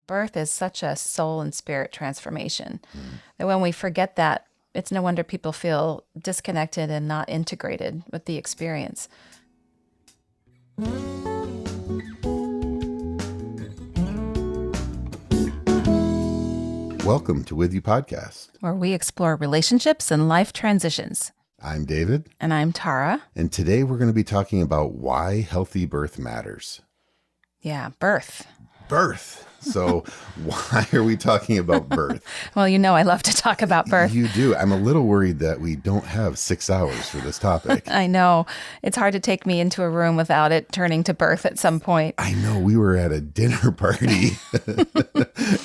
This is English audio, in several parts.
birth is such a soul and spirit transformation that when we forget that, it's no wonder people feel disconnected and not integrated with the experience. Welcome to With You Podcast, where we explore relationships and life transitions. I'm David. And I'm Tara. And today we're going to be talking about why healthy birth matters. Yeah, birth. Birth. So why are we talking about birth? Well, you know I love to talk about birth. You do. I'm a little worried that we don't have 6 hours for this topic. I know. It's hard to take me into a room without it turning to birth at some point. I know. We were at a dinner party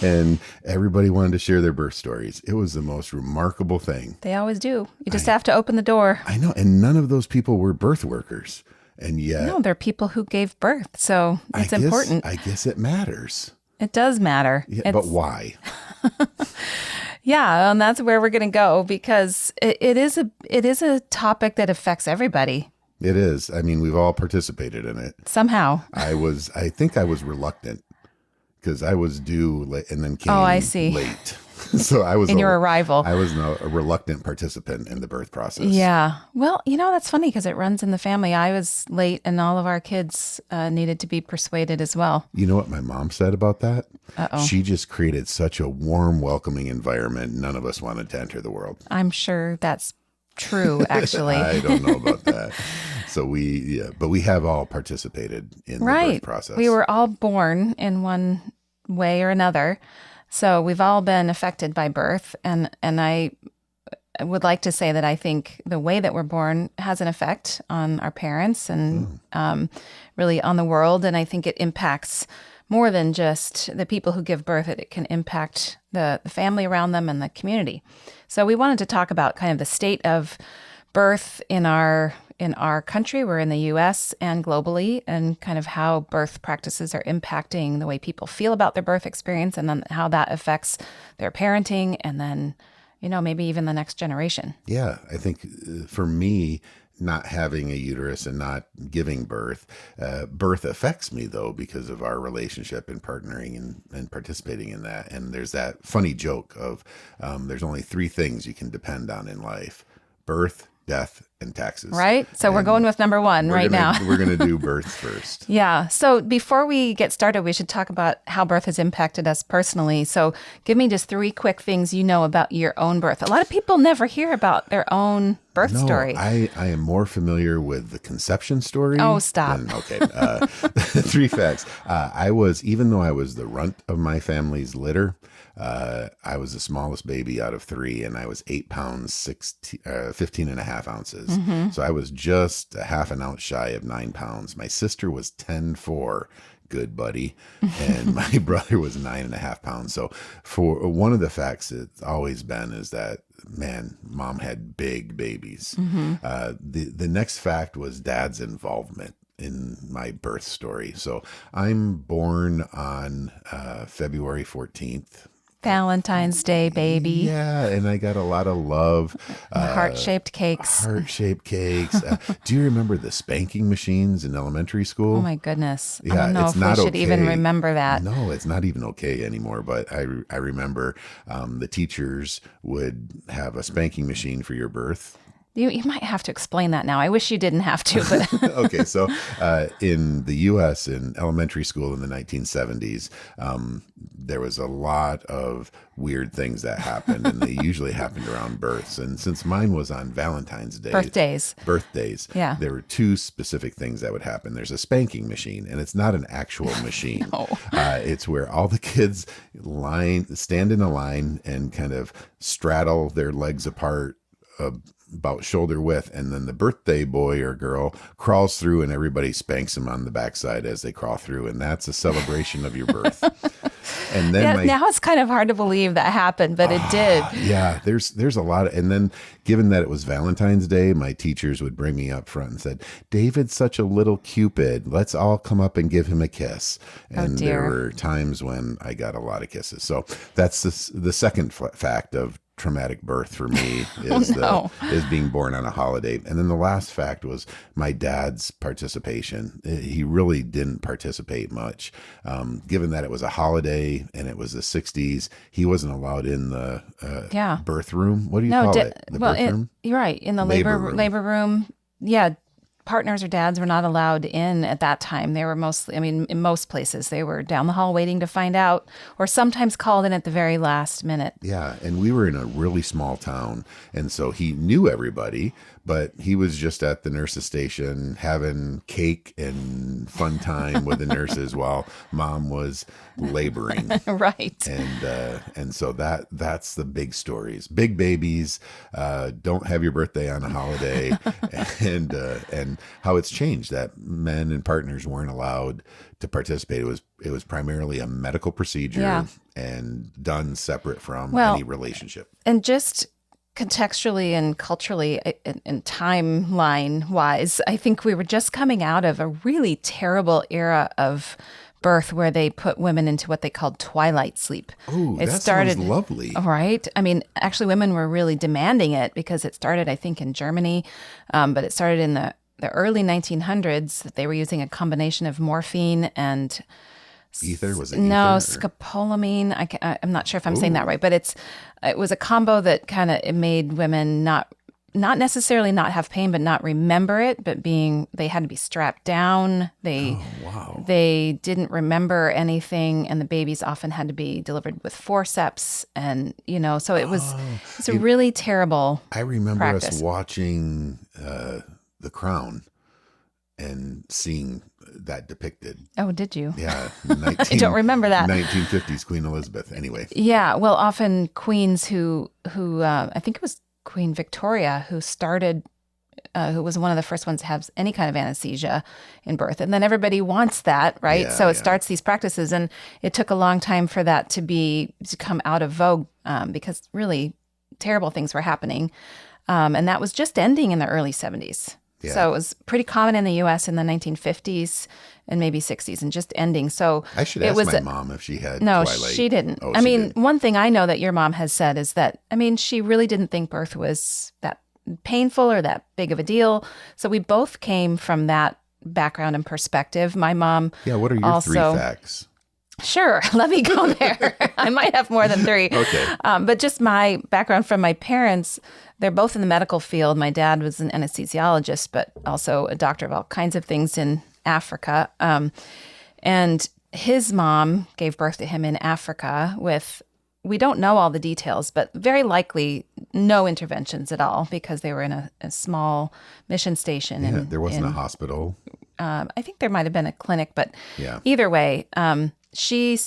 and everybody wanted to share their birth stories. It was the most remarkable thing. They always do. You just have to open the door. I know. And none of those people were birth workers. And yet... No, they're people who gave birth. So it's important. I guess it matters. It does matter. Yeah, but why? Yeah, and that's where we're going to go because it is a topic that affects everybody. It is. I mean, we've all participated in it. Somehow. I think I was reluctant because I was due late and then came late. So I was in your arrival. I was a reluctant participant in the birth process. Yeah. Well, that's funny because it runs in the family. I was late and all of our kids needed to be persuaded as well. You know what my mom said about that? Uh-oh. She just created such a warm, welcoming environment. None of us wanted to enter the world. I'm sure that's true, actually. I don't know about that. So but we have all participated in the birth process. We were all born in one way or another. So we've all been affected by birth, and I would like to say that I think the way that we're born has an effect on our parents and really on the world, and I think it impacts more than just the people who give birth. It can impact the family around them and the community. So we wanted to talk about kind of the state of birth in our country. We're in the U.S. and globally, and kind of how birth practices are impacting the way people feel about their birth experience, and then how that affects their parenting, and then, maybe even the next generation. Yeah, I think for me, not having a uterus and not giving birth, birth affects me though because of our relationship and partnering and participating in that. And there's that funny joke of there's only 3 things you can depend on in life: birth, death, and taxes. Right? So we're going with number 1 now. We're going to do birth first. Yeah. So before we get started, we should talk about how birth has impacted us personally. So give me just 3 quick things you know about your own birth. A lot of people never hear about their own birth story. I am more familiar with the conception story. Oh, stop. Okay. 3 facts. Even though I was the runt of my family's litter, I was the smallest baby out of 3, and I was 8 pounds, 15 and a half ounces. Mm-hmm. So I was just a half an ounce shy of 9 pounds. My sister was 10'4", good buddy, and my brother was 9.5 pounds. So for one of the facts it's always been is that, man, mom had big babies. Mm-hmm. The next fact was dad's involvement in my birth story. So I'm born on February 14th. Valentine's Day, baby. Yeah, and I got a lot of love. Heart-shaped cakes. Heart-shaped cakes. Do you remember the spanking machines in elementary school? Oh, my goodness. Yeah, I don't know if we should even remember that. No, it's not even okay anymore. But I remember the teachers would have a spanking machine for your birth. You might have to explain that now. I wish you didn't have to. But Okay, so in the U.S., in elementary school in the 1970s, there was a lot of weird things that happened, and they usually happened around births. And since mine was on Valentine's Day, birthdays, yeah, there were 2 specific things that would happen. There's a spanking machine, and it's not an actual machine. No. It's where all the kids stand in a line and kind of straddle their legs apart about shoulder width, and then the birthday boy or girl crawls through and everybody spanks them on the backside as they crawl through, and that's a celebration of your birth. And then now it's kind of hard to believe that happened, but it did. Yeah, there's a lot of, and then given that it was Valentine's Day, my teachers would bring me up front and said, "David's such a little Cupid. Let's all come up and give him a kiss." And there were times when I got a lot of kisses. So that's the second fact of traumatic birth for me is no. is being born on a holiday. And then the last fact was my dad's participation. He really didn't participate much. Given that it was a holiday and it was the 60s, he wasn't allowed in the Yeah. birth room. What do you No, call it? The well, birth room? you're right. In the Labor room. labor room, yeah, partners or dads were not allowed in at that time. They were mostly, I mean, in most places, they were down the hall waiting to find out, or sometimes called in at the very last minute. Yeah, and we were in a really small town, and so he knew everybody, but he was just at the nurse's station having cake and fun time with the nurses while mom was laboring. Right. And so that's the big stories. Big babies, don't have your birthday on a holiday, and how it's changed that men and partners weren't allowed to participate. It was primarily a medical procedure. Yeah. And done separate from Well, any relationship. And just contextually and culturally and timeline wise, I think we were just coming out of a really terrible era of birth where they put women into what they called twilight sleep. Oh, that sounds lovely. Right. I mean, actually, women were really demanding it because it started, I think, in Germany, but it started in the early 1900s. They were using a combination of morphine and Ether? Was it no, ether? scopolamine. I'm not sure if I'm saying that right, but it was a combo that kind of it made women not necessarily not have pain, but not remember it, but they had to be strapped down. They didn't remember anything, and the babies often had to be delivered with forceps, and so it was it's a really terrible. I remember practice. us watching The Crown and seeing that depicted. Oh, did you? Yeah. I don't remember that. 1950s Queen Elizabeth. Anyway. Yeah. Well, often queens who I think it was Queen Victoria who started, who was one of the first ones to have any kind of anesthesia in birth. And then everybody wants that, right? Yeah, so it starts these practices. And it took a long time for that to come out of vogue because really terrible things were happening. And that was just ending in the early 70s. Yeah. So it was pretty common in the U.S. in the 1950s and maybe 60s and just ending. So I should ask my mom if she had no, twilight. she didn't. Oh, I mean, did. One thing I know that your mom has said is that, I mean, she really didn't think birth was that painful or that big of a deal. So we both came from that background and perspective. My mom Yeah, what are your three facts? Sure. Let me go there. I might have more than three. Okay. But just my background from my parents, they're both in the medical field. My dad was an anesthesiologist, but also a doctor of all kinds of things in Africa. And his mom gave birth to him in Africa with, we don't know all the details, but very likely no interventions at all because they were in a small mission station. Yeah, there wasn't a hospital. I think there might have been a clinic, but yeah. Either way, she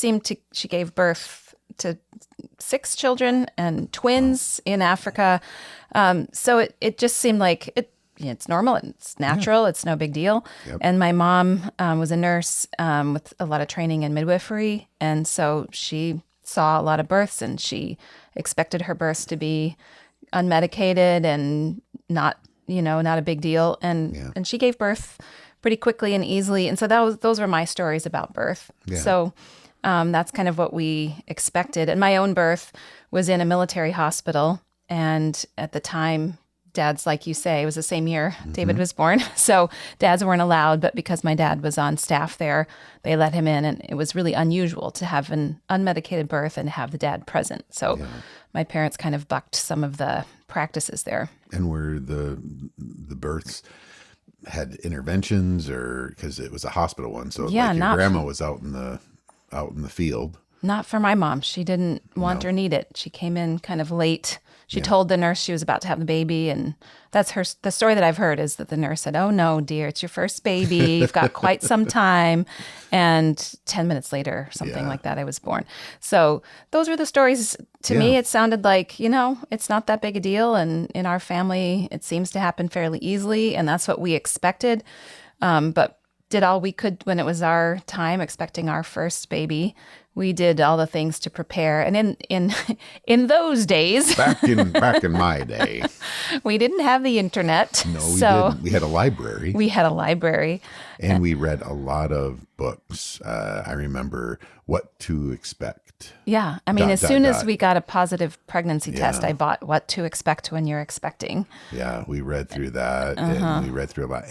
gave birth to 6 children and twins in Africa. So it just seemed like it's normal, it's natural, it's no big deal. Yep. And my mom was a nurse with a lot of training in midwifery. And so she saw a lot of births and she expected her births to be unmedicated and not a big deal. And she gave birth pretty quickly and easily. And so those were my stories about birth. Yeah. So that's kind of what we expected. And my own birth was in a military hospital. And at the time, dads, like you say, it was the same year David was born. So dads weren't allowed, but because my dad was on staff there, they let him in. And it was really unusual to have an unmedicated birth and have the dad present. So my parents kind of bucked some of the practices there. And were the births had interventions, or because it was a hospital one, so like your grandma was out in the field? Not for my mom. She didn't want or need it. She came in kind of late. She told the nurse she was about to have the baby, and that's the story that I've heard is that the nurse said, "Oh no, dear, it's your first baby. You've got quite some time." And 10 minutes later, something like that, I was born. So those were the stories. To me, it sounded like, it's not that big a deal. And in our family, it seems to happen fairly easily. And that's what we expected. But did all we could when it was our time expecting our first baby. we did all the things to prepare. And in those days, Back in my day, we didn't have the internet. no, we so didn't. We had a library. we had a library. And we read a lot of books. I remember What to Expect. Yeah. I mean, Dot, as dot, soon as dot. we got a positive pregnancy test, Yeah. I bought What to Expect When You're Expecting. Yeah, we read through that, and we read through a lot.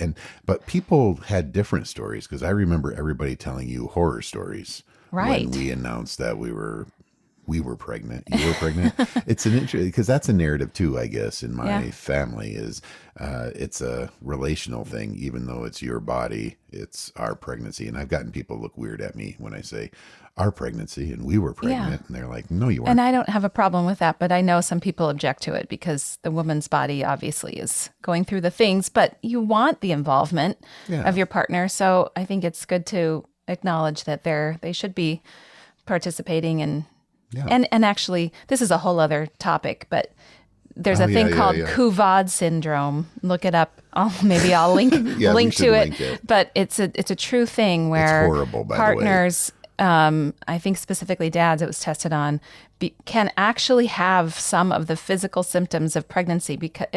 But people had different stories, because I remember everybody telling you horror stories Right. when we announced that we were pregnant. You were pregnant. It's an interesting, because that's a narrative too, I guess, in my Yeah. family. Is it's a relational thing, even though it's your body, it's our pregnancy. And I've gotten people look weird at me when I say our pregnancy and we were pregnant, and they're like, "No, you weren't." And I don't have a problem with that, but I know some people object to it because the woman's body obviously is going through the things, but you want the involvement Yeah. of your partner. So I think it's good to acknowledge that they should be participating Yeah. and actually this is a whole other topic, but there's Oh, a thing yeah, called yeah. Kuvad syndrome. Look it up. Maybe I'll link Yeah, we link should to link it. it. But it's a true thing where horrible, by the way. partners, I think specifically dads, it was tested on, can actually have some of the physical symptoms of pregnancy because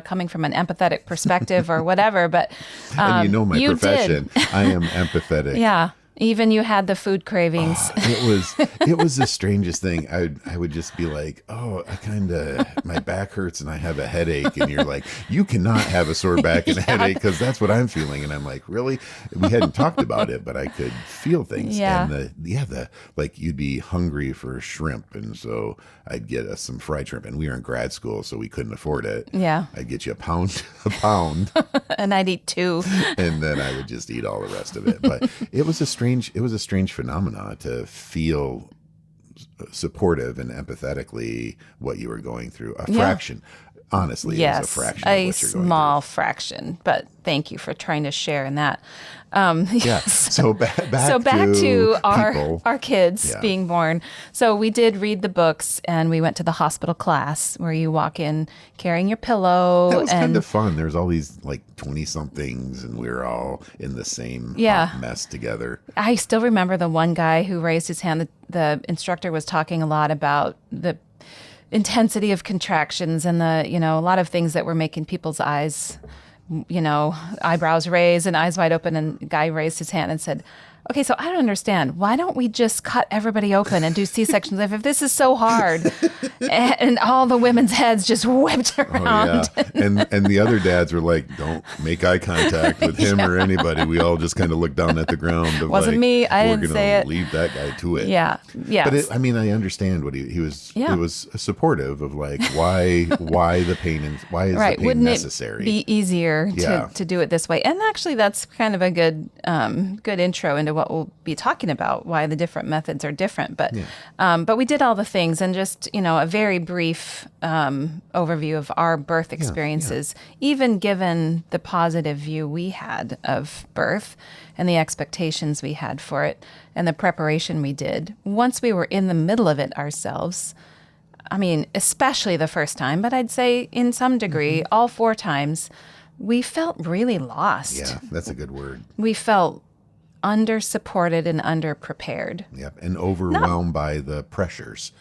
coming from an empathetic perspective or whatever. But And you know my you profession. did. I am empathetic. Yeah. Even you had the food cravings. It was the strangest thing. I would just be like, "Oh, my back hurts and I have a headache," and you're like, "You cannot have a sore back and a headache because that's what I'm feeling." And I'm like, "Really?" We hadn't talked about it, but I could feel things. Yeah. And like you'd be hungry for shrimp, and so I'd get us some fried shrimp. And we were in grad school, so we couldn't afford it. Yeah. I'd get you a pound, And I'd eat two. and then I would just eat all the rest of it. But it was a strange phenomena to feel supportive and empathetically what you were going through. A fraction, honestly, it was a fraction of what you're going small fraction. But thank you for trying to share in that. through. Yeah. So back to people. our kids Yeah. being born. So we did read the books, and we went to the hospital class where you walk in carrying your pillow. That was and kind of fun. There's all these like 20 somethings, and we were all in the same hot mess together. I still remember the one guy who raised his hand. The instructor was talking a lot about the intensity of contractions and a lot of things that were making people's eyes, eyebrows raised and eyes wide open. And the guy raised his hand and said, "Okay, so I don't understand. Why don't we just cut everybody open and do C-sections if this is so hard?" and all the women's heads just whipped around. Oh, yeah. And the other dads were like, "Don't make eye contact with him or anybody." We all just kind of looked down at the ground. Wasn't like, me. I we're didn't gonna say it. Leave that guy to it. Yeah. Yeah. But I understand what he was. Yeah. It was supportive of like why the pain and why is the pain Wouldn't necessary? it be easier Yeah. to do it this way? And actually, that's kind of a good intro into what we'll be talking about, why the different methods are different. But we did all the things, and just a very brief overview of our birth experiences, even given the positive view we had of birth and the expectations we had for it and the preparation we did. Once we were in the middle of it ourselves, I mean, especially the first time, but I'd say in some degree, all 4 times, we felt really lost. Yeah, that's a good word. We felt under-supported and under-prepared. Yep, and overwhelmed by the pressures.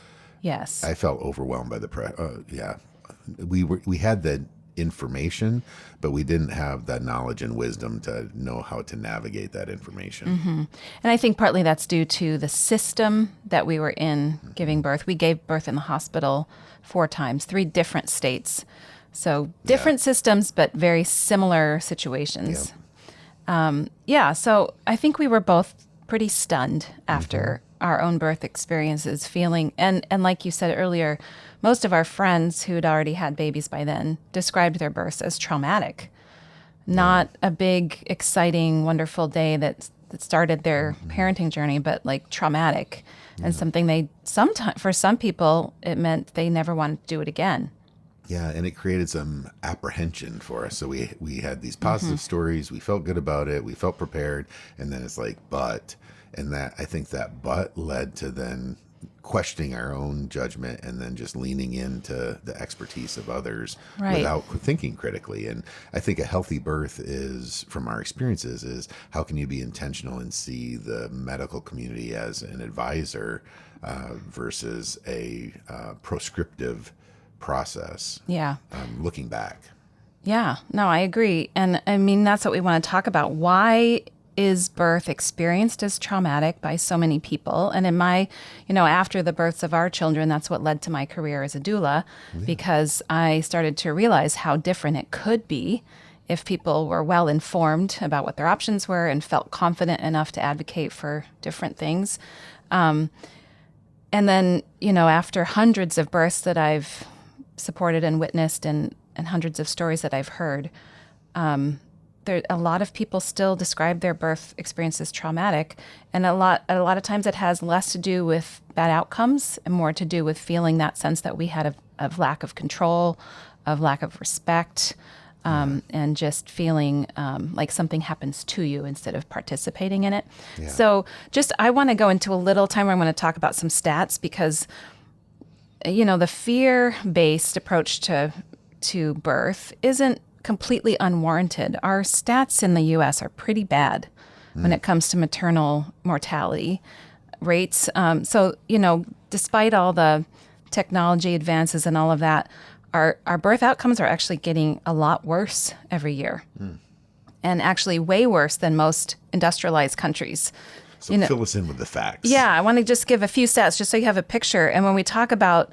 Yes. I felt overwhelmed by the yeah. We had the information, but we didn't have that knowledge and wisdom to know how to navigate that information. And I think partly that's due to the system that we were in giving birth. We gave birth in the hospital 4 times, 3 different states. So different systems, but very similar situations. So I think we were both pretty stunned after our own birth experiences, feeling, and like you said earlier, most of our friends who'd already had babies by then described their births as traumatic. Not a big, exciting, wonderful day that started their parenting journey, but like traumatic, and something for some people, it meant they never wanted to do it again. Yeah, and it created some apprehension for us. So we had these positive stories. We felt good about it. We felt prepared. And then it's like, but, and that I think that but led to then questioning our own judgment and then just leaning into the expertise of others Right. without thinking critically. And I think a healthy birth is, from our experiences, is how can you be intentional and see the medical community as an advisor versus a proscriptive process. Yeah. Looking back. Yeah, no, I agree. And I mean, that's what we want to talk about. Why is birth experienced as traumatic by so many people? And in my, after the births of our children, that's what led to my career as a doula, because I started to realize how different it could be if people were well informed about what their options were and felt confident enough to advocate for different things. And then, after hundreds of births that I've supported and witnessed and hundreds of stories that I've heard, a lot of people still describe their birth experience as traumatic, and a lot of times it has less to do with bad outcomes and more to do with feeling that sense that we had of lack of control, of lack of respect, and just feeling like something happens to you instead of participating in it. Yeah. So I want to go into a little time where I'm going to talk about some stats, because the fear-based approach to birth isn't completely unwarranted. Our stats in the U.S. are pretty bad when it comes to maternal mortality rates. So, despite all the technology advances and all of that, our birth outcomes are actually getting a lot worse every year, and actually way worse than most industrialized countries. So fill us in with the facts. Yeah, I want to just give a few stats just so you have a picture. And when we talk about,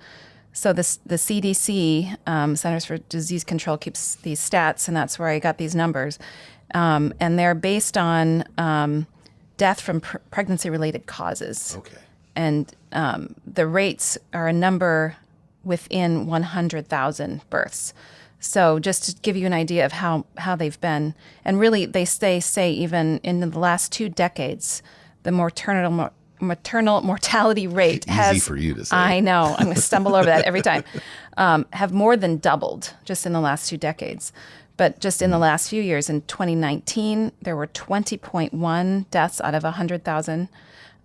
the CDC, Centers for Disease Control, keeps these stats, and that's where I got these numbers. And they're based on death from pregnancy-related causes. Okay. And the rates are a number within 100,000 births. So just to give you an idea of how they've been, and really they say even in the last 2 decades, the maternal mortality rate has... Easy for you to say. I know. I'm going to stumble over that every time. Have more than doubled just in the last 2 decades. But just in the last few years, in 2019, there were 20.1 deaths out of 100,000.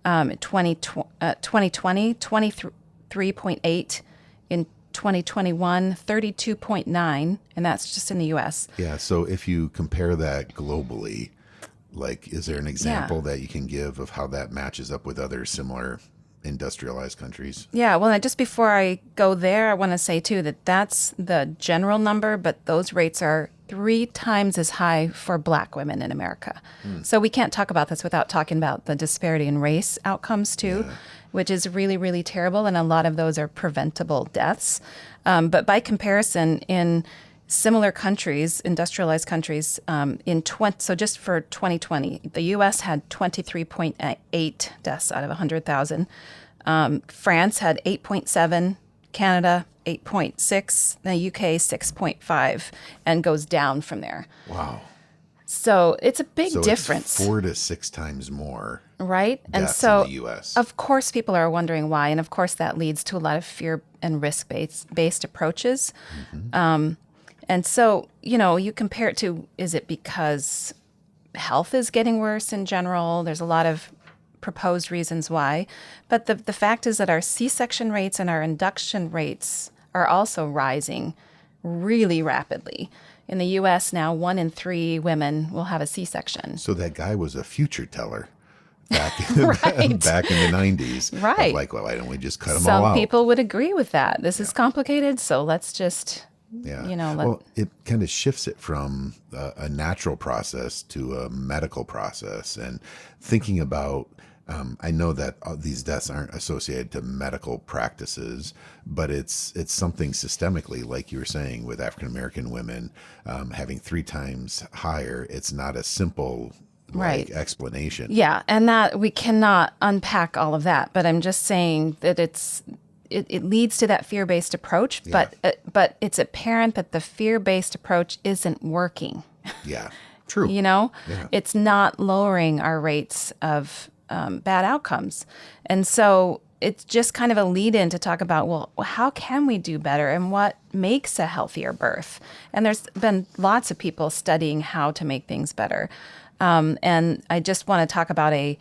2020, 23.8. In 2021, 32.9. And that's just in the U.S. Yeah. So if you compare that globally, is there an example that you can give of how that matches up with other similar industrialized countries? Yeah, well, just before I go there, I want to say, too, that that's the general number, but those rates are 3 times as high for Black women in America. So we can't talk about this without talking about the disparity in race outcomes, too, which is really, really terrible, and a lot of those are preventable deaths. But by comparison, in similar countries, industrialized countries, so just for 2020, the U.S. had 23.8 deaths out of 100,000. France had 8.7, Canada 8.6, the UK 6.5, and goes down from there. Wow. So it's a big difference. It's 4 to 6 times more. Right? And deaths so, in the US. Of course, people are wondering why. And of course, that leads to a lot of fear and risk-based approaches. And so, you compare it to, is it because health is getting worse in general? There's a lot of proposed reasons why. But the fact is that our C-section rates and our induction rates are also rising really rapidly. In the U.S. now, 1 in 3 women will have a C-section. So that guy was a future teller back, Right. back in the 90s. Right. Well, why don't we just cut them all out? Some people would agree with that. This is complicated, so let's just... Well, it kind of shifts it from a natural process to a medical process. And thinking about, I know that these deaths aren't associated to medical practices, but it's something systemically, like you were saying, with African American women having 3 times higher. It's not a simple explanation. Yeah, and that we cannot unpack all of that. But I'm just saying that it leads to that fear-based approach, but it's apparent that the fear-based approach isn't working. Yeah, true. It's not lowering our rates of bad outcomes. And so it's just kind of a lead-in to talk about, well, how can we do better and what makes a healthier birth? And there's been lots of people studying how to make things better. And I just want to talk about a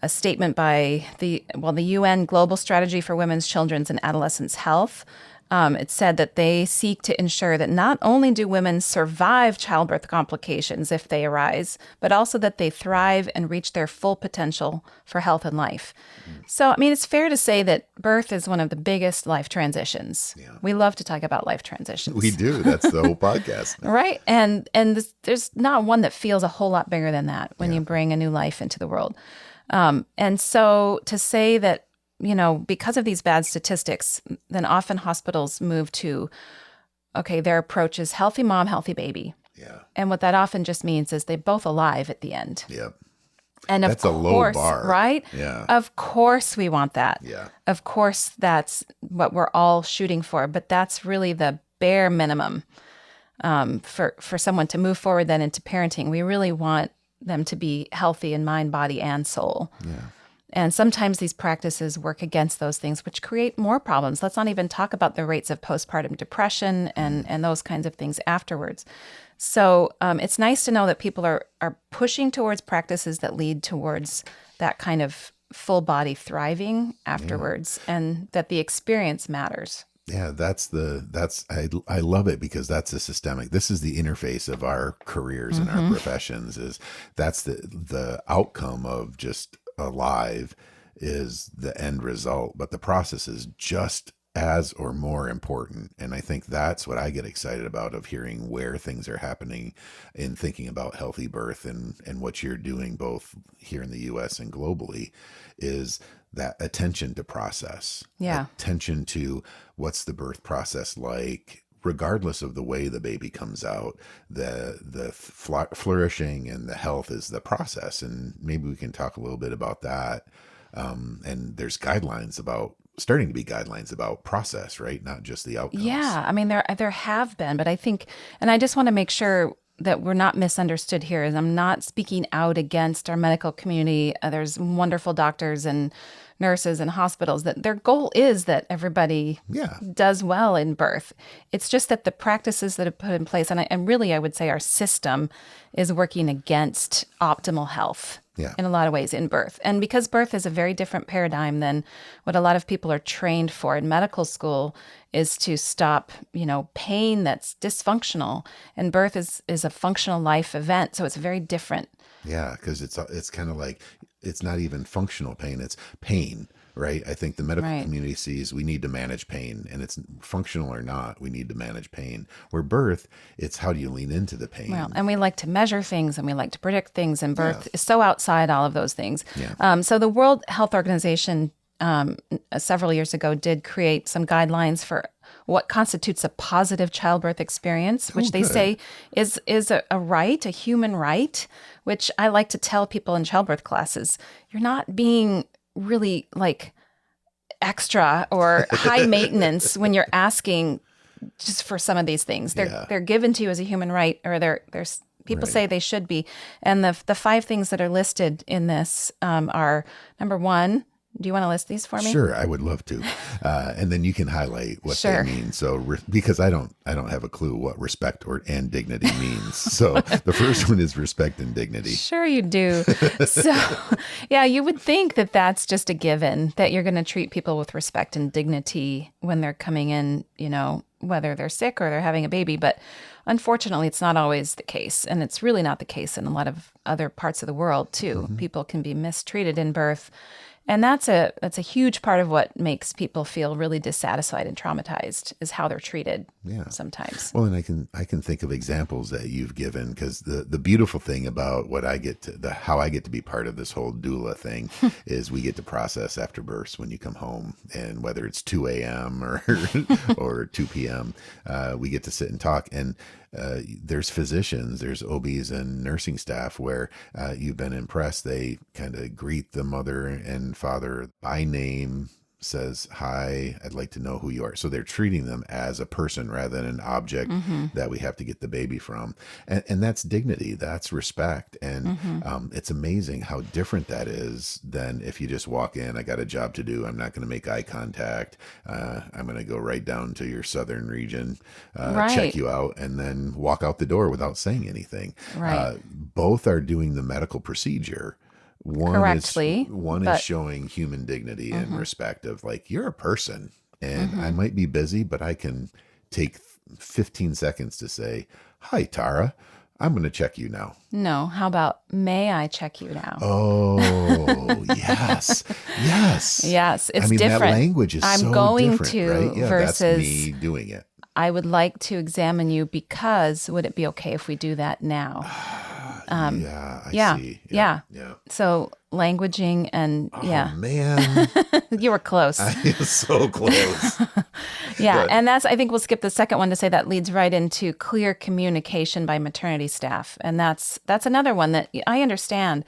a statement by the UN Global Strategy for Women's, Children's, and Adolescents' Health. It said that they seek to ensure that not only do women survive childbirth complications if they arise, but also that they thrive and reach their full potential for health and life. So, I mean, it's fair to say that birth is one of the biggest life transitions. Yeah. We love to talk about life transitions. We do. That's the whole podcast. Right. There's not one that feels a whole lot bigger than that when you bring a new life into the world. And so to say that, because of these bad statistics, then often hospitals move to, okay, their approach is healthy mom, healthy baby. Yeah. And what that often just means is they're both alive at the end. Yep. And that's a low bar. Right? Yeah. Of course we want that. Yeah. Of course that's what we're all shooting for, but that's really the bare minimum for someone to move forward then into parenting. We really want them to be healthy in mind, body, and soul. Yeah. And sometimes these practices work against those things, which create more problems. Let's not even talk about the rates of postpartum depression and those kinds of things afterwards. So it's nice to know that people are pushing towards practices that lead towards that kind of full body thriving afterwards, and that the experience matters. Yeah, I love it because that's a systemic. This is the interface of our careers and our professions. That's the outcome of just alive is the end result, but the process is just as or more important. And I think that's what I get excited about, of hearing where things are happening in thinking about healthy birth, and what you're doing both here in the US and globally, is that attention to process. Yeah. Attention to what's the birth process like, regardless of the way the baby comes out. The flourishing and the health is the process. And maybe we can talk a little bit about that. And there's starting to be guidelines about process, right? Not just the outcomes. Yeah. I mean, there have been, but I think, and I just want to make sure that we're not misunderstood here, as I'm not speaking out against our medical community. There's wonderful doctors and nurses and hospitals that their goal is that everybody does well in birth. It's just that the practices that are put in place, and really I would say our system is working against optimal health in a lot of ways in birth. And because birth is a very different paradigm than what a lot of people are trained for in medical school, is to stop, pain that's dysfunctional. And birth is a functional life event. So it's very different. Yeah, because it's kind of like, it's not even functional pain, it's pain, right? I think the medical community sees we need to manage pain, and it's functional or not, we need to manage pain. Where birth, it's how do you lean into the pain? Well, and we like to measure things and we like to predict things, and birth is so outside all of those things. Yeah. So the World Health Organization several years ago did create some guidelines for what constitutes a positive childbirth experience, which they say is a right, a human right, which I like to tell people in childbirth classes. You're not being really like extra or high maintenance when you're asking just for some of these things. They're given to you as a human right, or there's people say they should be. And the 5 things that are listed in this are, number 1. Do you want to list these for me? Sure, I would love to, and then you can highlight what they mean. So, because I don't have a clue what respect and dignity means. So, the first one is respect and dignity. Sure, you do. So, yeah, you would think that that's just a given, that you're going to treat people with respect and dignity when they're coming in, whether they're sick or they're having a baby. But unfortunately, it's not always the case, and it's really not the case in a lot of other parts of the world too. Mm-hmm. People can be mistreated in birth. And that's a huge part of what makes people feel really dissatisfied and traumatized, is how they're treated sometimes. Well, and I can think of examples that you've given, because the beautiful thing about what I get to how I get to be part of this whole doula thing is we get to process after births when you come home, and whether it's 2 a.m. or 2 p.m., we get to sit and talk. And there's physicians, there's OBs and nursing staff where you've been impressed. They kind of greet the mother and father by name, says, "Hi, I'd like to know who you are." So they're treating them as a person rather than an object that we have to get the baby from. And that's dignity, that's respect. And it's amazing how different that is than if you just walk in, "I got a job to do. I'm not going to make eye contact. I'm going to go right down to your southern region, check you out, and then walk out the door without saying anything." Right. Both are doing the medical procedure correctly. One is showing human dignity and respect of like, you're a person and I might be busy, but I can take 15 seconds to say, hi, Tara, I'm going to check you now. No, how about, may I check you now? Oh, yes. Yes. Yes, it's I mean, different. that language is I'm so going different, to right? Yeah, versus that's me doing it. I would like to examine you because would it be okay if we do that now? Yeah, I Yeah, see. yeah. Yeah. So languaging and Oh, man. you were close. I am so close. Yeah, But- and I think we'll skip the second one to say that leads right into clear communication by maternity staff. And that's another one that I understand.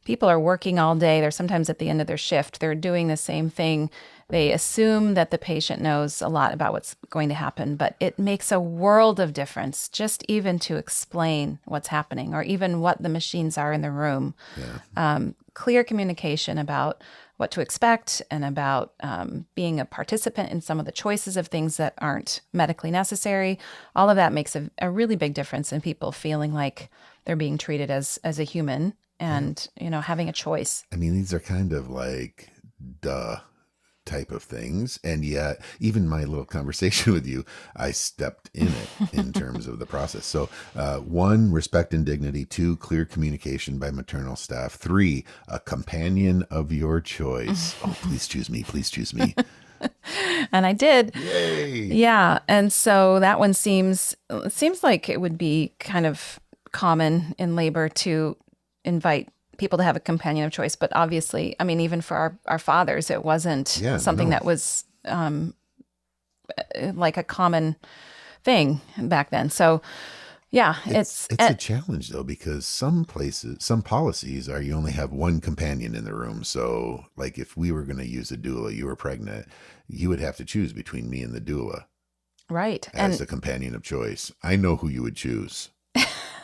People are working all day. They're sometimes at the end of their shift. They're doing the same thing. They assume that the patient knows a lot about what's going to happen, but it makes a world of difference just even to explain what's happening or even what the machines are in the room. Clear communication about what to expect and about being a participant in some of the choices of things that aren't medically necessary. All of that makes a really big difference in people feeling like they're being treated as a human and, having a choice. I mean, these are kind of like duh type of things. And yet, even my little conversation with you, I stepped in it in terms of the process. So, 1, respect and dignity. 2, clear communication by maternal staff. 3, a companion of your choice. Oh, please choose me. Please choose me. And I did. Yay. Yeah. And so that one seems like it would be kind of common in labor to invite people to have a companion of choice. But obviously, I mean, even for our fathers, it wasn't something that was like a common thing back then. So yeah, It's a challenge though, because some policies are you only have one companion in the room. So like if we were going to use a doula, you were pregnant, you would have to choose between me and the doula right. as the companion of choice. I know who you would choose.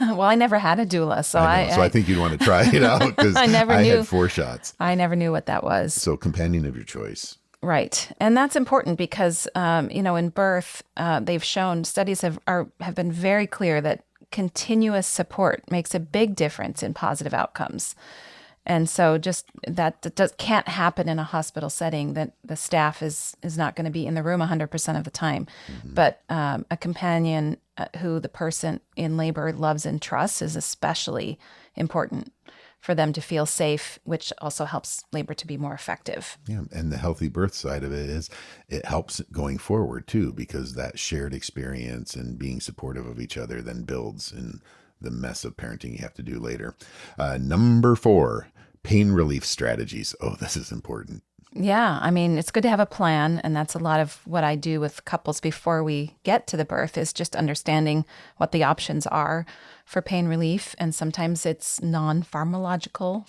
Well, I never had a doula, so I think you'd want to try it out because I had 4 shots. I never knew what that was. So companion of your choice. Right. And that's important because, in birth, they've shown studies have been very clear that continuous support makes a big difference in positive outcomes. And so just that can't happen in a hospital setting, that the staff is not going to be in the room 100% of the time. But a companion who the person in labor loves and trusts is especially important for them to feel safe, which also helps labor to be more effective. Yeah. And the healthy birth side of it is it helps going forward too, because that shared experience and being supportive of each other then builds in the mess of parenting you have to do later. Number 4, pain relief strategies. Oh, this is important. Yeah, I mean, it's good to have a plan, and that's a lot of what I do with couples before we get to the birth is just understanding what the options are for pain relief, and sometimes it's non-medical,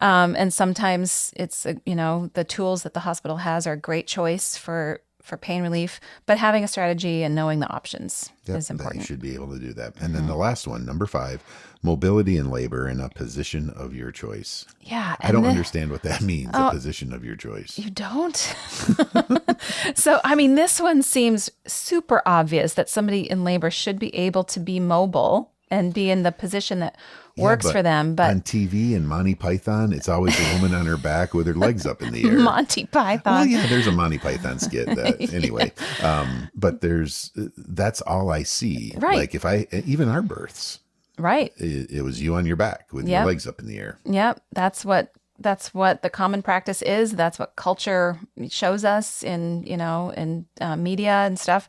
and sometimes it's the tools that the hospital has are a great choice for pain relief, but having a strategy and knowing the options is important. You should be able to do that. And then the last one, number 5, mobility in labor in a position of your choice. Yeah. I don't understand what that means, a position of your choice. You don't? So, I mean, this one seems super obvious that somebody in labor should be able to be mobile and be in the position that works for them. But on TV and Monty Python, it's always a woman on her back with her legs up in the air. Monty Python. Well, yeah, there's a Monty Python skit anyway. But that's all I see. Right. Like even our births. Right. It was you on your back with your legs up in the air. Yep. That's what the common practice is. That's what culture shows us in media and stuff.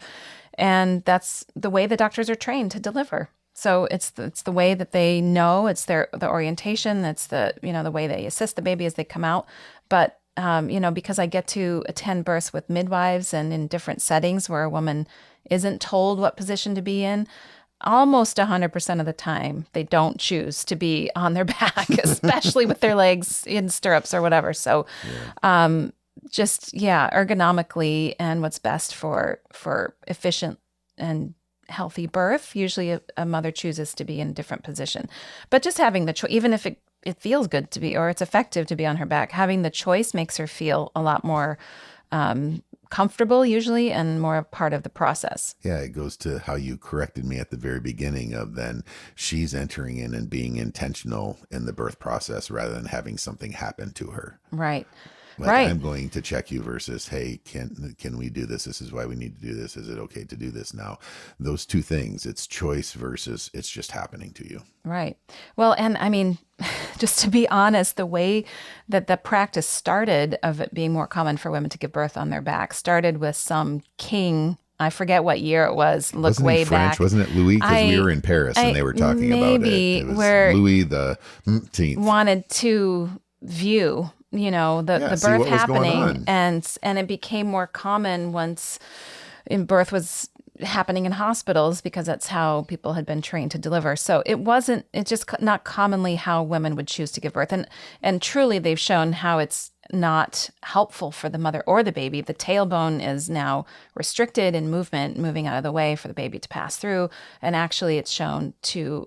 And that's the way the doctors are trained to deliver. So it's the way that they know, it's the orientation, it's the way they assist the baby as they come out. But because I get to attend births with midwives and in different settings where a woman isn't told what position to be in, almost 100% of the time they don't choose to be on their back, especially with their legs in stirrups or whatever. So ergonomically and what's best for efficient and healthy birth, usually a mother chooses to be in a different position. But just having the choice, even if it feels good to be, or it's effective to be on her back, having the choice makes her feel a lot more comfortable usually and more a part of the process. Yeah, it goes to how you corrected me at the very beginning of then she's entering in and being intentional in the birth process rather than having something happen to her. Right. Like Right. I'm going to check you versus, hey, can we do this? This is why we need to do this. Is it okay to do this now? Those two things, it's choice versus it's just happening to you. Right. Well, and I mean, just to be honest, the way that the practice started of it being more common for women to give birth on their back started with some king. I forget what year it was. Look Wasn't way he French? back. Wasn't it Louis? Because we were in Paris and they were talking about it. It was where Louis the 18th. wanted to view, the see birth what was going happening, on. and it became more common once birth was happening in hospitals because that's how people had been trained to deliver. So it's just not commonly how women would choose to give birth. And truly they've shown how it's not helpful for the mother or the baby. The tailbone is now restricted in moving out of the way for the baby to pass through. And actually it's shown to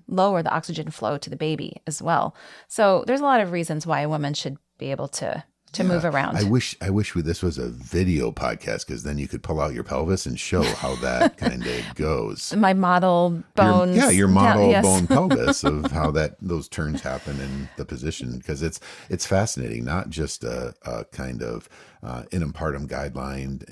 lower the oxygen flow to the baby as well. So there's a lot of reasons why a woman should be able to move around. I wish this was a video podcast because then you could pull out your pelvis and show how that kind of goes. My model bones. Your model yes. bone pelvis of how those turns happen in the position, because it's fascinating, not just a kind of postpartum guideline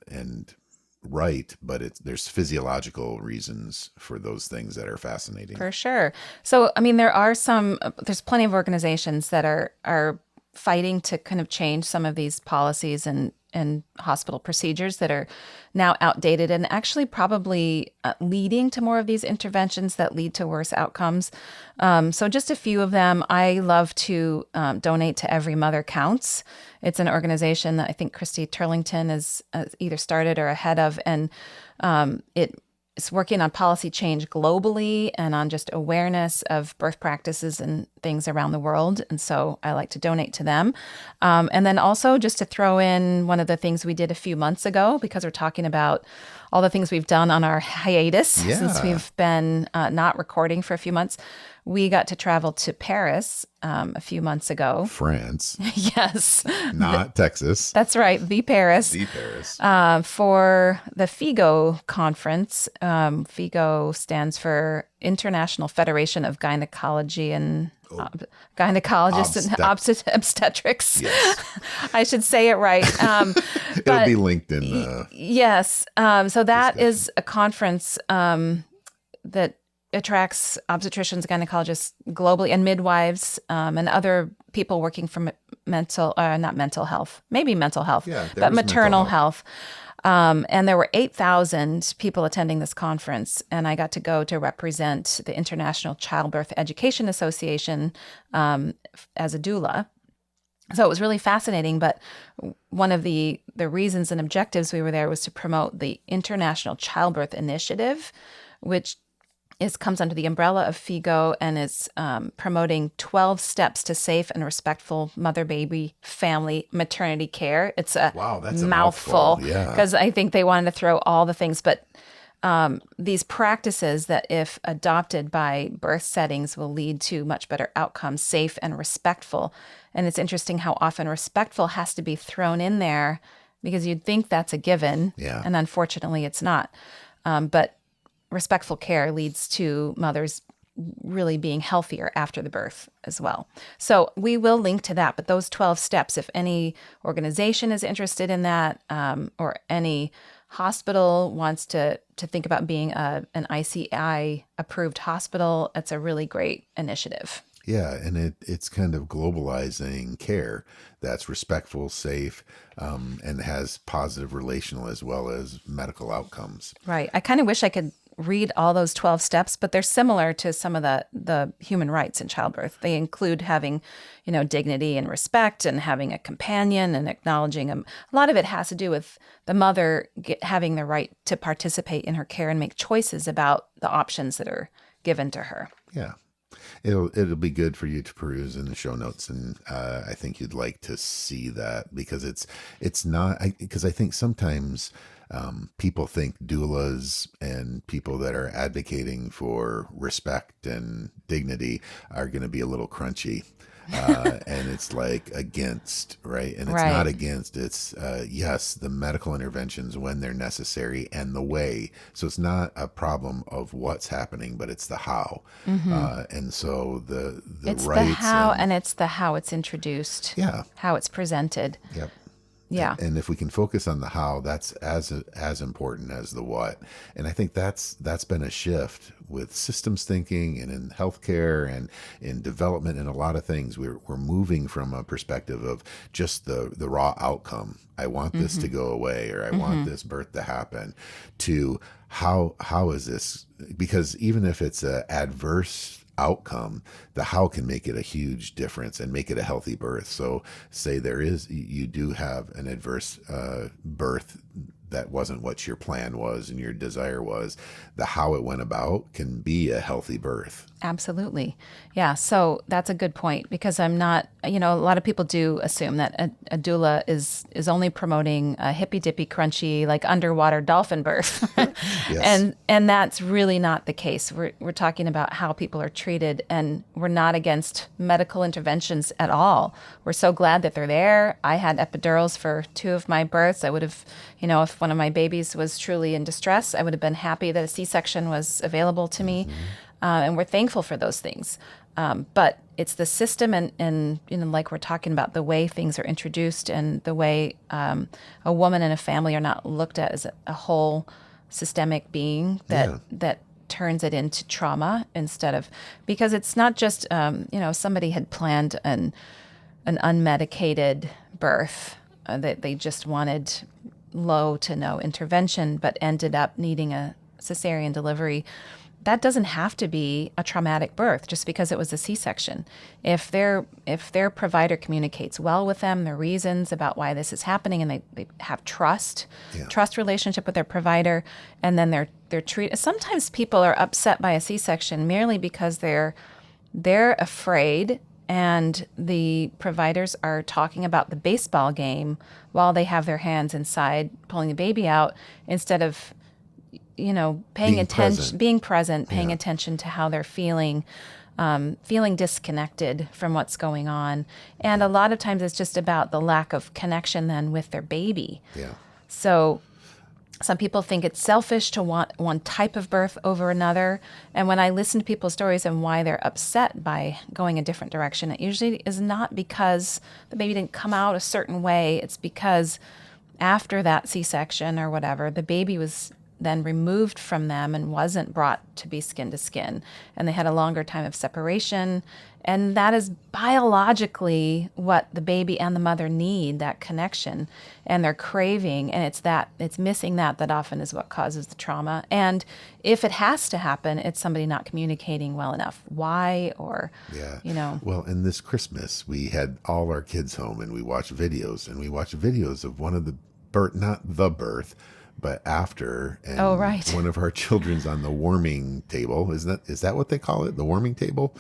and right, but there's physiological reasons for those things that are fascinating. For sure. So, I mean, there's plenty of organizations that are fighting to kind of change some of these policies and hospital procedures that are now outdated and actually probably leading to more of these interventions that lead to worse outcomes. So just a few of them. I love to donate to Every Mother Counts. It's an organization that I think Christy Turlington is either started or ahead of, and it's working on policy change globally and on just awareness of birth practices and things around the world. And so I like to donate to them. And then also just to throw in one of the things we did a few months ago, because we're talking about all the things we've done on our hiatus since we've been not recording for a few months. We got to travel to Paris a few months ago. France. Yes. Not Texas. That's right. The Paris. The Paris. For the FIGO conference. FIGO stands for International Federation of Gynecology and Gynecologists and Obstetrics. Yes. I should say it right. It'll be linked in the Yes. So that discussion. is a conference that attracts obstetricians, gynecologists globally, and midwives, and other people working from not mental health, maybe mental health, but maternal health. And there were 8,000 people attending this conference, and I got to go to represent the International Childbirth Education Association as a doula. So it was really fascinating, but one of the reasons and objectives we were there was to promote the International Childbirth Initiative, which comes under the umbrella of FIGO and is promoting 12 steps to safe and respectful mother-baby family maternity care. It's a that's a mouthful, yeah. Because I think they wanted to throw all the things, but these practices that, if adopted by birth settings, will lead to much better outcomes, safe and respectful. And it's interesting how often respectful has to be thrown in there because you'd think that's a given, and unfortunately it's not. But respectful care leads to mothers really being healthier after the birth as well. So we will link to that, but those 12 steps, if any organization is interested in that, or any hospital wants to think about being an ICI approved hospital, it's a really great initiative. Yeah, and it's kind of globalizing care that's respectful, safe, and has positive relational as well as medical outcomes. Right. I kind of wish I could read all those 12 steps, but they're similar to some of the human rights in childbirth. They include having, dignity and respect, and having a companion, and acknowledging them. A lot of it has to do with the mother having the right to participate in her care and make choices about the options that are given to her. Yeah. It'll be good for you to peruse in the show notes, and I think you'd like to see that, because it's not, because I think sometimes people think doulas and people that are advocating for respect and dignity are going to be a little crunchy. And it's like against, right? And it's not Right. against, it's yes, the medical interventions when they're necessary and the way. So it's not a problem of what's happening, but it's the how. Mm-hmm. And so the It's the rights how, and and it's the how it's introduced, yeah, how it's presented. yep. Yeah. And if we can focus on the how, that's as important as the what. And I think that's been a shift with systems thinking and in healthcare and in development and a lot of things. We're moving from a perspective of just the raw outcome. I want this Mm-hmm. to go away, or I want Mm-hmm. this birth to happen, to how is this? Because even if it's a adverse outcome, the how can make it a huge difference and make it a healthy birth. So say you do have an adverse birth that wasn't what your plan was and your desire was, the how it went about can be a healthy birth. Absolutely. Yeah. So that's a good point because I'm not, a lot of people do assume that a doula is only promoting a hippy dippy crunchy, like underwater dolphin birth. Yes. And that's really not the case. We're talking about how people are treated and we're not against medical interventions at all. We're so glad that they're there. I had epidurals for 2 of my births. I would have, if one of my babies was truly in distress, I would have been happy that a C-section was available to me. Mm-hmm. And we're thankful for those things. But it's the system and like we're talking about, the way things are introduced and the way a woman and a family are not looked at as a whole systemic being Yeah. that turns it into trauma instead of, because it's not just, somebody had planned an unmedicated birth that they just wanted low to no intervention, but ended up needing a cesarean delivery. That doesn't have to be a traumatic birth just because it was a C-section. If their provider communicates well with them, the reasons about why this is happening, and they have trust relationship with their provider, and then they're treated. Sometimes people are upset by a C-section merely because they're afraid, and the providers are talking about the baseball game while they have their hands inside pulling the baby out instead of paying Being attention, present. being present, paying Yeah. attention to how they're feeling, feeling disconnected from what's going on. And a lot of times it's just about the lack of connection then with their baby. Yeah. So some people think it's selfish to want one type of birth over another. And when I listen to people's stories and why they're upset by going a different direction, it usually is not because the baby didn't come out a certain way. It's because after that C-section or whatever, the baby was then removed from them and wasn't brought to be skin to skin. And they had a longer time of separation. And that is biologically what the baby and the mother need, that connection, and they're craving. And it's missing that often is what causes the trauma. And if it has to happen, it's somebody not communicating well enough. Why? Or, Yeah. Well, and this Christmas, we had all our kids home and we watched videos, of one of the birth, not the birth, but after, and Oh, right. one of our children's on the warming table. Is that what they call it? The warming table,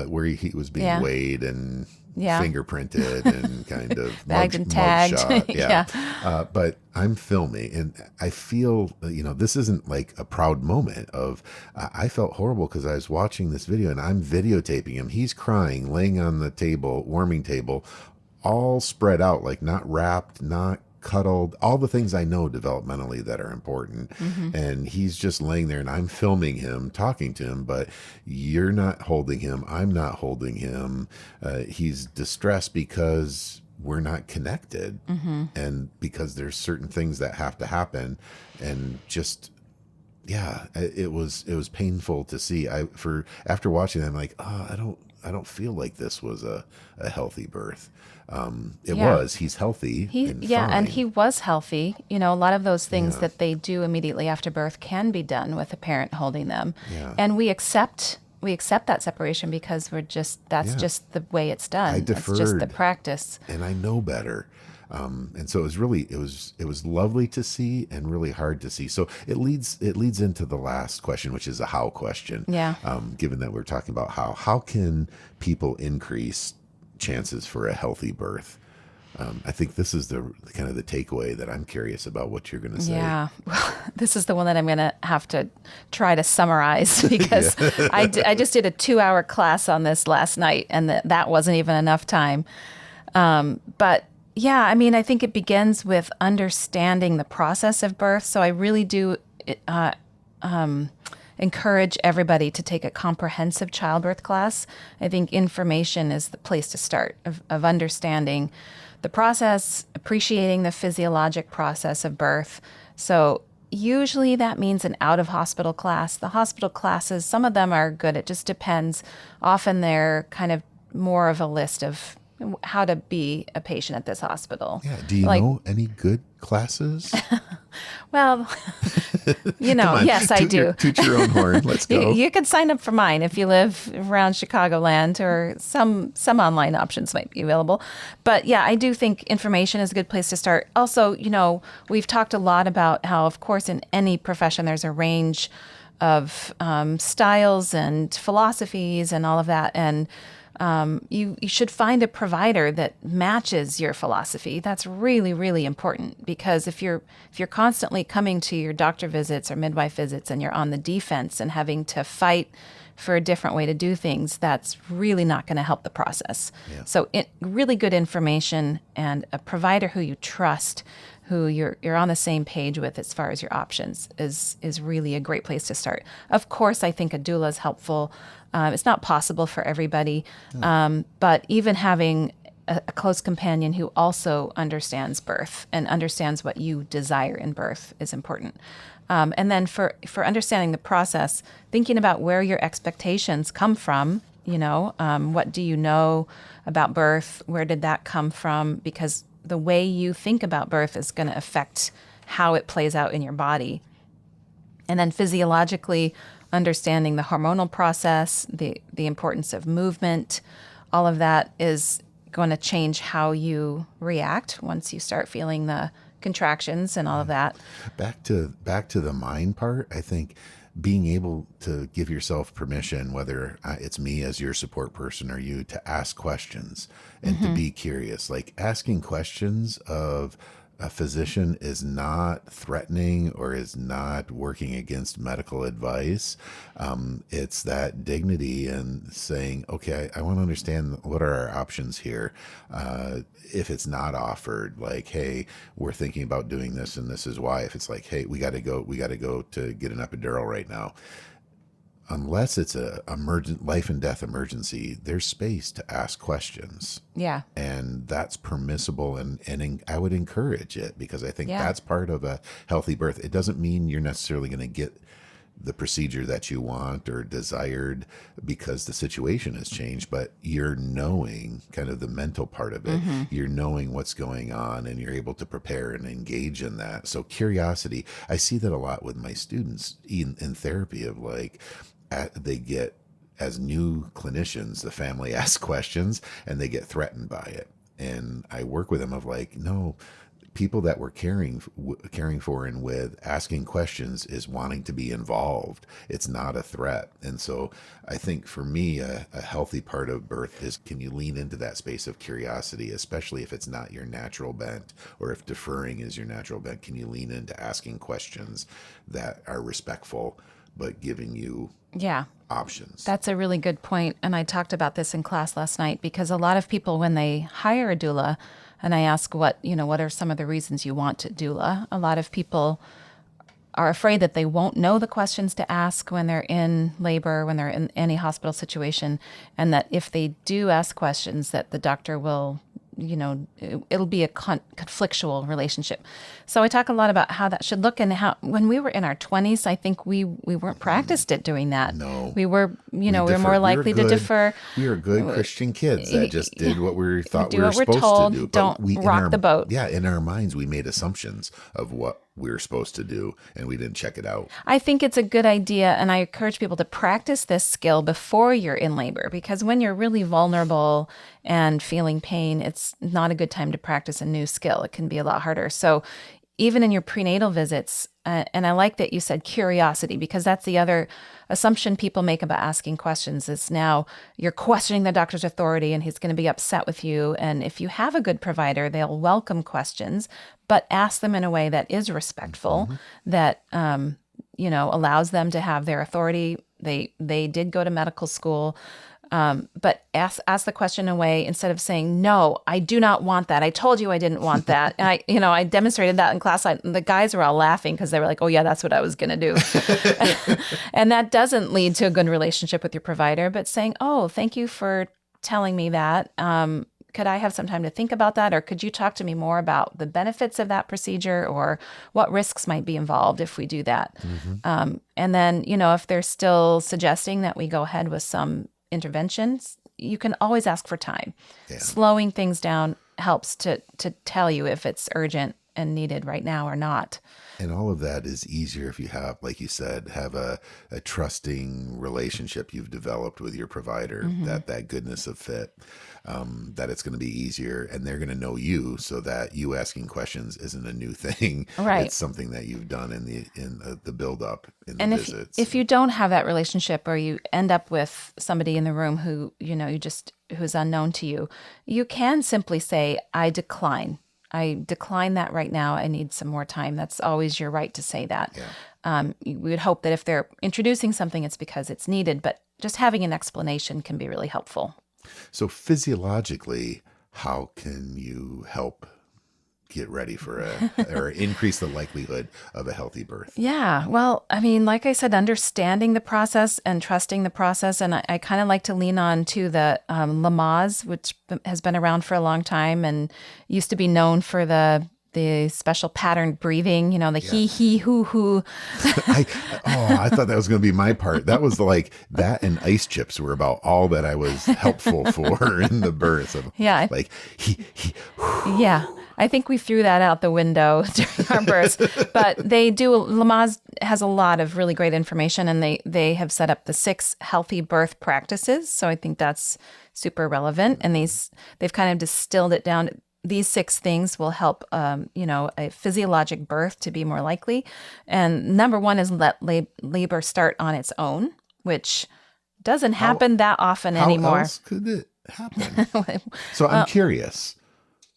where he was being Yeah. weighed and Yeah. fingerprinted and kind of Bagged and tagged. mugshot. Yeah. Yeah. But I'm filming and I feel, this isn't like a proud moment of, I felt horrible because I was watching this video and I'm videotaping him. He's crying, laying on the table, warming table, all spread out, like not wrapped, not cuddled, all the things I know developmentally that are important. Mm-hmm. And he's just laying there and I'm filming him, talking to him, but you're not holding him. I'm not holding him. He's distressed because we're not connected, Mm-hmm. and because there's certain things that have to happen. And just, yeah, it was painful to see. After watching that, I'm like, I don't feel like this was a healthy birth. It Yeah. was. He's healthy. And And fine. he was healthy. A lot of those things Yeah. that they do immediately after birth can be done with a parent holding them. Yeah. And we accept that separation because that's Yeah. just the way it's done. I It's just the deferred. practice. And I know better. And so it was lovely to see and really hard to see. So it leads into the last question, which is a how question. Yeah. Given that we're talking about how can people increase chances for a healthy birth? I think this is the kind of the takeaway that I'm curious about what you're going to say. Yeah, well, this is the one that I'm going to have to try to summarize because I just did a 2-hour class on this last night, and that wasn't even enough time. But yeah, I mean, I think it begins with understanding the process of birth. So I really do encourage everybody to take a comprehensive childbirth class. I think information is the place to start of understanding the process, appreciating the physiologic process of birth. So usually that means an out-of-hospital class. The hospital classes, some of them are good. It just depends. Often they're kind of more of a list of how to be a patient at this hospital. Yeah. Do you know any good classes? Well, yes, I do. Toot your own horn. Let's go. You could sign up for mine if you live around Chicagoland, or some online options might be available. But yeah, I do think information is a good place to start. Also, we've talked a lot about how, of course, in any profession, there's a range of styles and philosophies and all of that. And you should find a provider that matches your philosophy. That's really, really important, because if you're constantly coming to your doctor visits or midwife visits and you're on the defense and having to fight for a different way to do things, that's really not going to help the process. Yeah. So really good information and a provider who you trust, who you're on the same page with as far as your options, is really a great place to start. Of course, I think a doula is helpful. It's not possible for everybody, but even having a close companion who also understands birth and understands what you desire in birth is important. And then for understanding the process, thinking about where your expectations come from. What do you know about birth? Where did that come from? Because the way you think about birth is going to affect how it plays out in your body. And then physiologically, understanding the hormonal process, the importance of movement, all of that is going to change how you react once you start feeling the contractions and all of that. Back to the mind part, I think being able to give yourself permission, whether it's me as your support person or you, to ask questions and to be curious. Like, asking questions of a physician is not threatening or is not working against medical advice. It's that dignity and saying, okay, I want to understand what are our options here. If it's not offered, like, hey, we're thinking about doing this and this is why. If it's like, hey, we got to go to get an epidural right now. Unless it's a life and death emergency, there's space to ask questions. Yeah. And that's permissible. And I would encourage it, because I think that's part of a healthy birth. It doesn't mean you're necessarily going to get the procedure that you want or desired because the situation has changed, but you're knowing kind of the mental part of it. You're knowing what's going on and you're able to prepare and engage in that. So curiosity, I see that a lot with my students in therapy, of like, they get, as new clinicians, the family asks questions and they get threatened by it. And I work with them of like, no, people that we're caring for and with, asking questions is wanting to be involved. It's not a threat. And so I think for me, a healthy part of birth is, can you lean into that space of curiosity, especially if it's not your natural bent, or if deferring is your natural bent? Can you lean into asking questions that are respectful, but giving you options? That's a really good point. And I talked about this in class last night, because a lot of people, when they hire a doula, and I ask what are some of the reasons you want a doula, a lot of people are afraid that they won't know the questions to ask when they're in labor, when they're in any hospital situation, and that if they do ask questions, that the doctor will, it'll be a conflictual relationship. So I talk a lot about how that should look, and how, when we were in our 20s, I think we weren't practiced at doing that. No. We were, we were more likely to defer. We were good Christian kids that just did what we thought we were what we're supposed told, to do. Don't rock the boat. Yeah, in our minds, we made assumptions of what we were supposed to do, and we didn't check it out. I think it's a good idea, and I encourage people to practice this skill before you're in labor, because when you're really vulnerable and feeling pain, it's not a good time to practice a new skill. It can be a lot harder. So even in your prenatal visits, and I like that you said curiosity, because that's the other assumption people make about asking questions is now you're questioning the doctor's authority and he's going to be upset with you. And if you have a good provider, they'll welcome questions, but ask them in a way that is respectful, that, allows them to have their authority. They did go to medical school. But ask the question in a way, instead of saying, no, I do not want that. I told you I didn't want that. And I demonstrated that in class. The guys were all laughing because they were like, oh yeah, that's what I was going to do. And that doesn't lead to a good relationship with your provider, but saying, oh, thank you for telling me that. Could I have some time to think about that? Or could you talk to me more about the benefits of that procedure or what risks might be involved if we do that? And then, if they're still suggesting that we go ahead with some interventions, you can always ask for time. Yeah. Slowing things down helps to tell you if it's urgent and needed right now or not. And all of that is easier if you have, like you said, have a trusting relationship you've developed with your provider, that goodness of fit, that it's going to be easier and they're going to know you, so that you asking questions isn't a new thing. Right. It's something that you've done in the build up in the visits. If you don't have that relationship, or you end up with somebody in the room who, who's unknown to you, you can simply say, I decline that right now. I need some more time. That's always your right to say that. Yeah. We would hope that if they're introducing something, it's because it's needed, but just having an explanation can be really helpful. So physiologically, how can you help get ready for or increase the likelihood of a healthy birth? Yeah. Well, like I said, understanding the process and trusting the process. And I kind of like to lean on to the Lamaze, which has been around for a long time and used to be known for the special patterned breathing, the he, hoo. I thought that was going to be my part. That was like that, and ice chips were about all that I was helpful for in the birth. Yeah. Like he. Yeah. I think we threw that out the window during our births, but Lamaze has a lot of really great information, and they have set up the 6 healthy birth practices. So I think that's super relevant. And they've kind of distilled it down. These 6 things will help, a physiologic birth to be more likely. And number 1 is let labor start on its own, which doesn't happen that often anymore. How else could it happen? So I'm curious.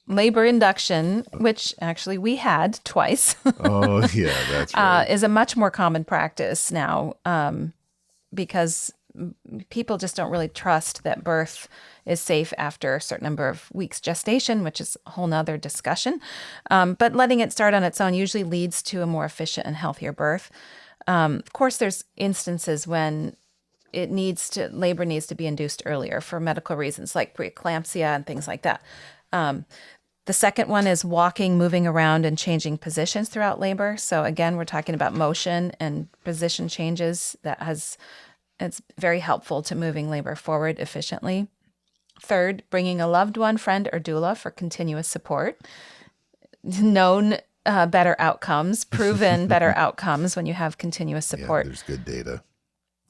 Labor induction, which actually we had twice. Oh, yeah, that's right. Is a much more common practice now, because people just don't really trust that birth is safe after a certain number of weeks gestation, which is a whole nother discussion. But letting it start on its own usually leads to a more efficient and healthier birth. Of course, there's instances when labor needs to be induced earlier for medical reasons, like preeclampsia and things like that. The second one is walking, moving around, and changing positions throughout labor. So again, we're talking about motion and position changes. It's very helpful to moving labor forward efficiently. Third, bringing a loved one, friend, or doula for continuous support. Known better outcomes, proven better outcomes when you have continuous support. Yeah, there's good data.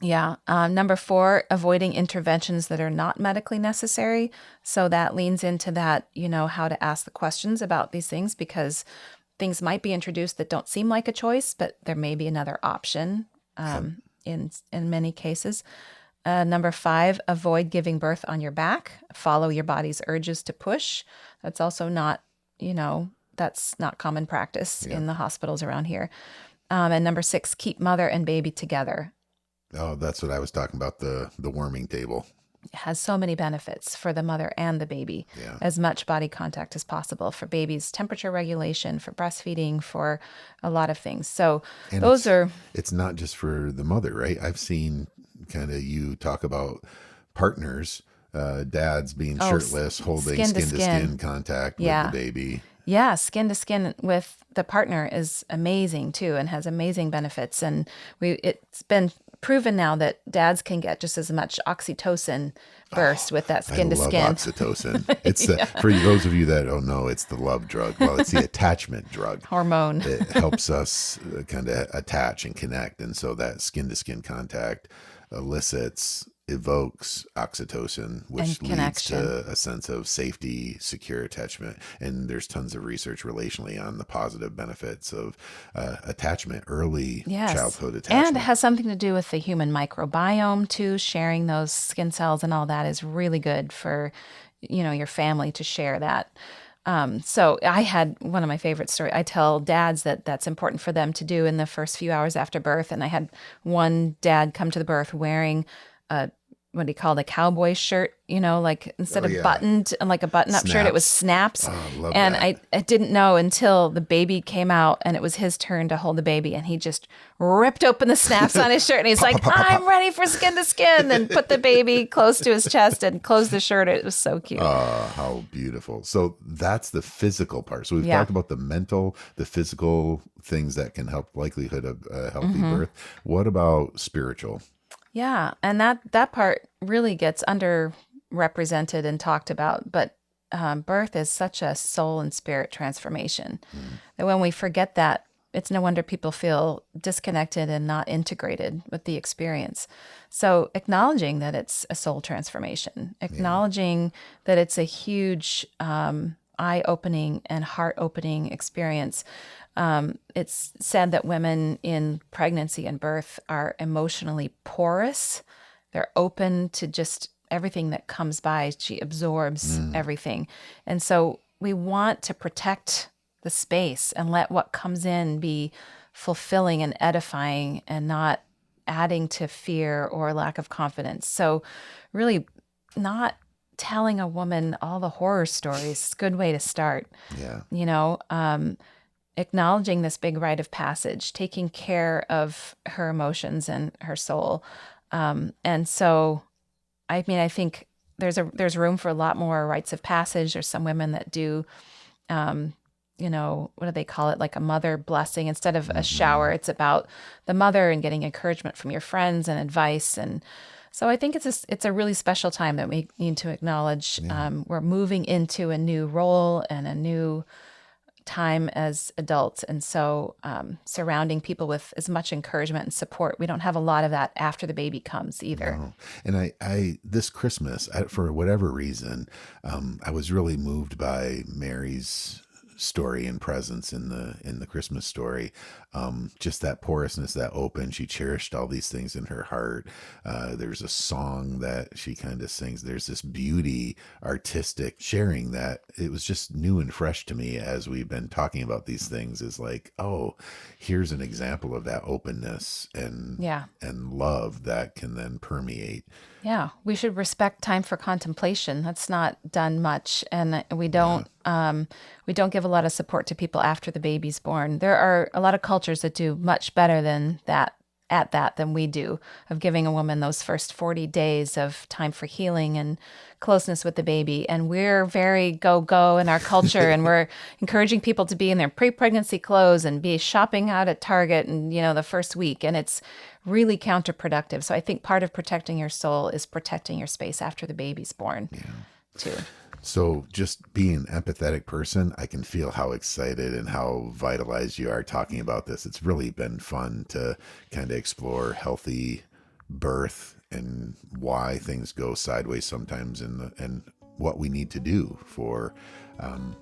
Yeah. Number 4, avoiding interventions that are not medically necessary. So that leans into that, how to ask the questions about these things, because things might be introduced that don't seem like a choice, but there may be another option in many cases. Number 5, avoid giving birth on your back. Follow your body's urges to push. That's also not, that's not common practice in the hospitals around here. And number 6, keep mother and baby together. Oh, that's what I was talking about, the warming table. It has so many benefits for the mother and the baby. Yeah. As much body contact as possible for baby's temperature regulation, for breastfeeding, for a lot of things. So and it's not just for the mother, right? I've seen kind of you talk about partners, dads being shirtless, holding skin to skin contact with the baby. Yeah, skin to skin with the partner is amazing too, and has amazing benefits. And it's been proven now that dads can get just as much oxytocin burst with that skin to skin. I love oxytocin. It's for those of you that don't know, it's the love drug. Well, it's the attachment drug. Hormone. It helps us kind of attach and connect, and so that skin to skin contact elicits evokes oxytocin, which And leads connection. to a sense of safety, secure attachment. And there's tons of research relationally on the positive benefits of attachment, early Yes. childhood And it attachment. has something to do with the human microbiome too. Sharing those skin cells and all that is really good for, your family to share that. So I had one of my favorite stories. I tell dads that that's important for them to do in the first few hours after birth. And I had one dad come to the birth wearing a what he called a cowboy shirt, like instead Oh of yeah, buttoned, like a button up shirt, it was snaps. snaps. Oh, I love And that. I didn't know until the baby came out and it was his turn to hold the baby. And he just ripped open the snaps on his shirt and he's Pop, like, pop, pop, pop, I'm pop. ready for skin to skin, and put the baby close to his chest and closed the shirt. It was so cute. How beautiful. So that's the physical part. So we've Yeah. talked about the mental, the physical things that can help likelihood of a healthy birth. What about spiritual? Yeah, and that part really gets underrepresented and talked about. But birth is such a soul and spirit transformation that when we forget that, it's no wonder people feel disconnected and not integrated with the experience. So acknowledging that it's a soul transformation, acknowledging that it's a huge eye-opening and heart-opening experience. It's said that women in pregnancy and birth are emotionally porous. They're open to just everything that comes by. She absorbs everything. And so we want to protect the space and let what comes in be fulfilling and edifying and not adding to fear or lack of confidence. So really not telling a woman all the horror stories is a good way to start. Yeah. Acknowledging this big rite of passage, taking care of her emotions and her soul. And so, I mean, I think there's room for a lot more rites of passage. There's some women that do, what do they call it? Like a mother blessing. Instead of a shower, it's about the mother and getting encouragement from your friends and advice. And so I think it's a really special time that we need to acknowledge. We're moving into a new role and a new time as adults. And so surrounding people with as much encouragement and support. We don't have a lot of that after the baby comes either. No. And I this Christmas, for whatever reason, I was really moved by Mary's story and presence in the Christmas story. Just that porousness, that open. She cherished all these things in her heart. There's a song that she kind of sings. There's this beauty, artistic sharing that it was just new and fresh to me as we've been talking about these things. Is like, oh, here's an example of that openness and love that can then permeate. Yeah, we should respect time for contemplation. That's not done much, and we don't give a lot of support to people after the baby's born. There are a lot of cultures that do much better than that than we do, of giving a woman those first 40 days of time for healing and closeness with the baby. And we're very go in our culture, and we're encouraging people to be in their pre-pregnancy clothes and be shopping out at Target and the first week, and it's really counterproductive. So I think part of protecting your soul is protecting your space after the baby's born too. So just being an empathetic person, I can feel how excited and how vitalized you are talking about this. It's really been fun to kind of explore healthy birth and why things go sideways sometimes, and what we need to do for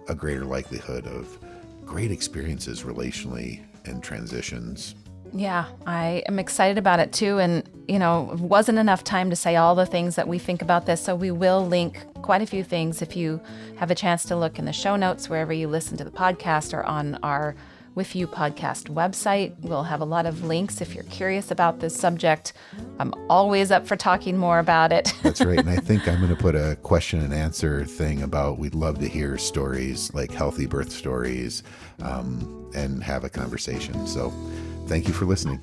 a greater likelihood of great experiences relationally and transitions. Yeah, I am excited about it too. And, it wasn't enough time to say all the things that we think about this. So we will link quite a few things if you have a chance to look in the show notes, wherever you listen to the podcast, or on our With You podcast website. We'll have a lot of links if you're curious about this subject. I'm always up for talking more about it. That's right. And I think I'm going to put a question and answer thing about, we'd love to hear stories like healthy birth stories, and have a conversation. So thank you for listening.